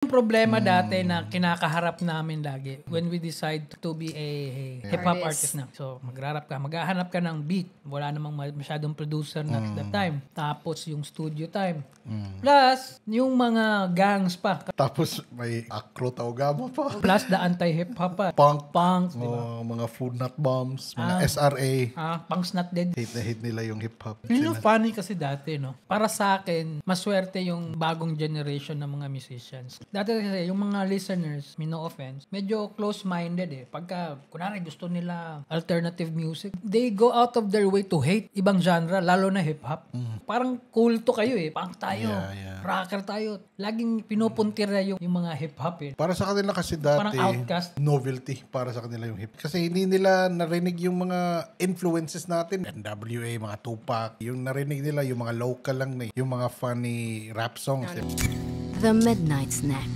Yung problema dati na kinakaharap namin lagi when we decide to be a hip-hop artist na. So, maghahanap ka ng beat. Wala namang masyadong producer na at that time. Tapos, yung studio time. Plus, yung mga gangs pa. Tapos may Acro Taogama pa. Plus, the anti-hip-hop pa. Punks, di ba? mga Food Not Bombs, mga SRA. Punks Not Dead. Hate na hate nila yung hip-hop. Yun yung funny kasi dati, no? Para sa akin, maswerte yung bagong generation ng mga musicians. Dati kasi, yung mga listeners, no offense, medyo close-minded eh. Pagka, kunwari, gusto nila alternative music, they go out of their way to hate ibang genre, lalo na hip-hop. Parang kulto kayo eh. Punk tayo. Rocker tayo. Laging pinupuntir na yung mga hip-hop eh. Para sa kanila kasi dati, parang outcast. Novelty para sa kanila yung hip. Kasi hindi nila narinig yung mga influences natin. NWA, mga Tupac. Yung narinig nila, yung mga local lang na yung mga funny rap songs. The Midnight Snack.